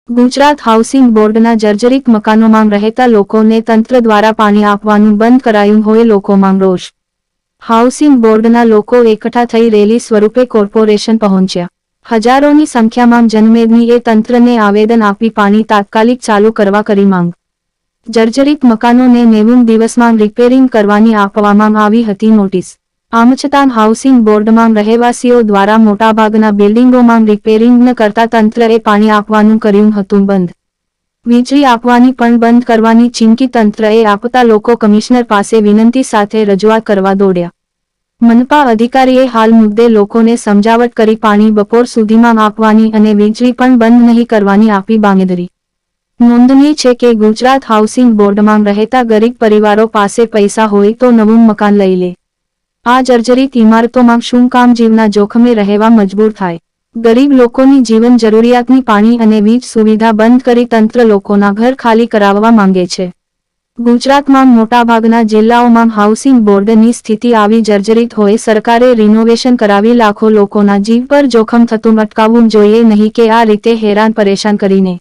Gujarat housing બોર્ડના જર્જરિત મકાનોમાં રહેતા લોકોને તંત્ર દ્વારા પાણી આપવાનું બંધ કરાયું હોય લોકોમાં રોષ. હાઉસિંગ બોર્ડના લોકો એકઠા થઈ રેલી સ્વરૂપે કોર્પોરેશન પહોંચ્યા. હજારોની સંખ્યામાં જનમેદનીએ તંત્રને આવેદન આપી પાણી તાત્કાલિક ચાલુ કરવા કરી માંગ. જર્જરિત મકાનોને 90 દિવસમાં રિપેરિંગ કરવાની આપવામાં આવી હતી નોટિસ. આમ છતાં હાઉસિંગ બોર્ડમાં રહેવાસીઓ દ્વારા મોટાભાગના બિલ્ડિંગોમાં રિપેરિંગ ન કરતા તંત્રએ પાણી આપવાનું કર્યું હતું બંધ. વીજળી આપવાની પણ બંધ કરવાની ચીમકી તંત્રએ આપતા લોકો કમિશનર પાસે વિનંતી સાથે રજૂઆત કરવા દોડ્યા. મનપા અધિકારીએ હાલ મુદ્દે લોકોને સમજાવટ કરી પાણી બપોર સુધીમાં આપવાની અને વીજળી પણ બંધ નહીં કરવાની આપી બાંહેધરી. નોંધનીય છે કે ગુજરાત હાઉસિંગ બોર્ડમાં રહેતા ગરીબ પરિવારો પાસે પૈસા હોય તો નવું મકાન લઈ લે. આ જર્જરિત ઇમારતોમાં શું કામ જીવના જોખમે રહેવા મજબૂર થાય. ગરીબ લોકોની જીવન જરૂરિયાતની પાણી અને વીજ સુવિધા બંધ કરી તંત્ર લોકોના ઘર ખાલી કરાવવા માંગે છે. ગુજરાતમાં મોટાભાગના જિલ્લાઓમાં હાઉસિંગ બોર્ડની સ્થિતિ આવી જર્જરિત હોય સરકારે રિનોવેશન કરાવી લાખો લોકોના જીવ પર જોખમ થતું અટકાવવું જોઈએ નહીં કે આ રીતે હેરાન પરેશાન કરીને.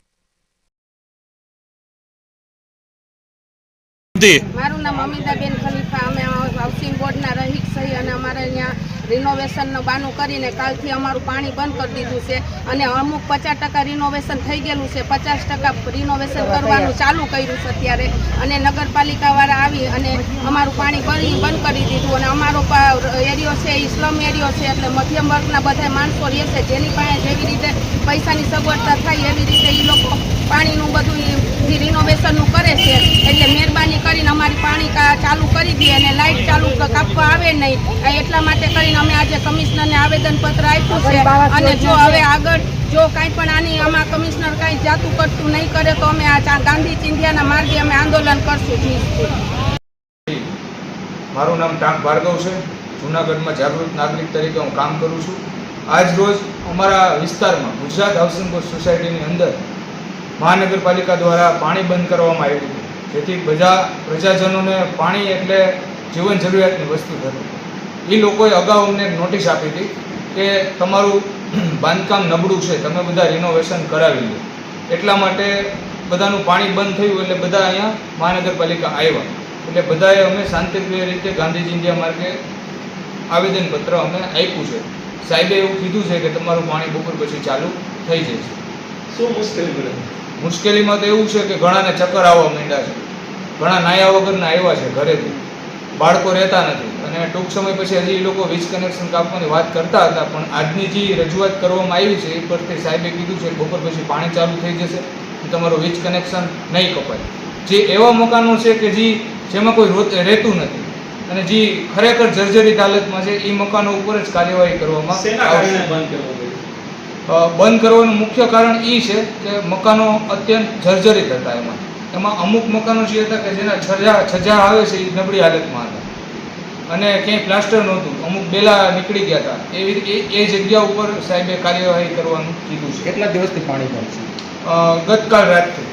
મારું નામ અમિતાબેન ખલીફા. અમે હાઉસિંગ બોર્ડના રહીક સહી અને અમારે અહીંયા રિનોવેશનનું બાનું કરીને કાલથી અમારું પાણી બંધ કરી દીધું છે અને અમુક 50% રિનોવેશન થઈ ગયેલું છે. 50% રિનોવેશન કરવાનું ચાલુ કર્યું છે અત્યારે અને નગરપાલિકાવાળા આવી અને અમારું પાણી બંધ કરી દીધું અને અમારો એરિયો છે એ સ્લમ એરિયો છે એટલે મધ્યમ વર્ગના બધા માણસો રહે છે જેની પાસે જેવી રીતે પૈસાની સગવડતા થાય એવી રીતે એ લોકો પાણીનું બધું રિનોવેશનનું કરે છે. એટલે મહેરબાની કરીને અમારી પાણી ચાલુ કરી દે અને લાઇટ ચાલુ કાપવા આવે નહીં. એટલા માટે કરીને અમે આજે કમિશનરને આવેદનપત્ર આપ્યું છે અને જો હવે આગળ જો કાંઈ પણ આની આમાં કમિશનર કાંઈ જાતું કરતું નહીં કરે તો અમે આ ગાંધી ચિંધ્યાના માર્ગે અમે આંદોલન કરશું. મારું નામ ટાંક ભાર્ગવ છે. જૂનાગઢમાં જાગૃત નાગરિક તરીકે હું કામ કરું છું. આજ રોજ અમારા વિસ્તારમાં ગુજરાત હાઉસિંગ બોર્ડ સોસાયટીની અંદર મહાનગરપાલિકા દ્વારા પાણી બંધ કરવામાં આવ્યું હતું, જેથી બધા પ્રજાજનોને પાણી એટલે જીવન જરૂરિયાતની વસ્તુ હતી. એ લોકોએ અગાઉ અમને નોટિસ આપી હતી કે તમારું બાંધકામ નબળું છે, તમે બધા રિનોવેશન કરાવી લો. એટલા માટે બધાનું પાણી બંધ થયું એટલે બધા અહીંયા મહાનગરપાલિકા આવ્યા. એટલે બધાએ અમે શાંતિપ્રિય રીતે ગાંધીજી ઇન્ડિયા માર્ગે આવેદનપત્ર અમે આપ્યું છે. સાહેબે એવું કીધું છે કે તમારું પાણી બપોર પછી ચાલુ થઈ જશે. શું મુશ્કેલી પડે? મુશ્કેલીમાં તો એવું છે કે ઘણાને ચક્કર આવવા માંડ્યા છે, ઘણા નાયા વગરના આવ્યા છે ઘરેથી, બાળકો રહેતા નથી અને ટૂંક સમય પછી હજી એ લોકો વીજ કનેક્શન કાપવાની વાત કરતા હતા. પણ આજની જે રજૂઆત કરવામાં આવી છે એ પરથી સાહેબે કીધું છે કે બપોર પછી પાણી ચાલુ થઈ જશે, તમારું વીજ કનેક્શન નહીં કપાય. જે એવા મકાનો છે કે જેમાં કોઈ રહેતું નથી અને જે ખરેખર જર્જરિત હાલતમાં છે એ મકાનો ઉપર જ કાર્યવાહી કરવામાં આવશે. બંધ કરવાનું મુખ્ય કારણ એ છે કે મકાનો અત્યંત જર્જરિત હતા. એમાં અમુક મકાનો જે હતા કે જેના છજા આવે છે એ નબળી હાલતમાં હતા અને ક્યાંય પ્લાસ્ટર નહોતું, અમુક બેલા નીકળી ગયા હતા. એ જગ્યા ઉપર સાહેબે કાર્યવાહી કરવાનું કીધું છે. કેટલા દિવસથી પાણી બંધ છે? ગતકાલ રાતથી.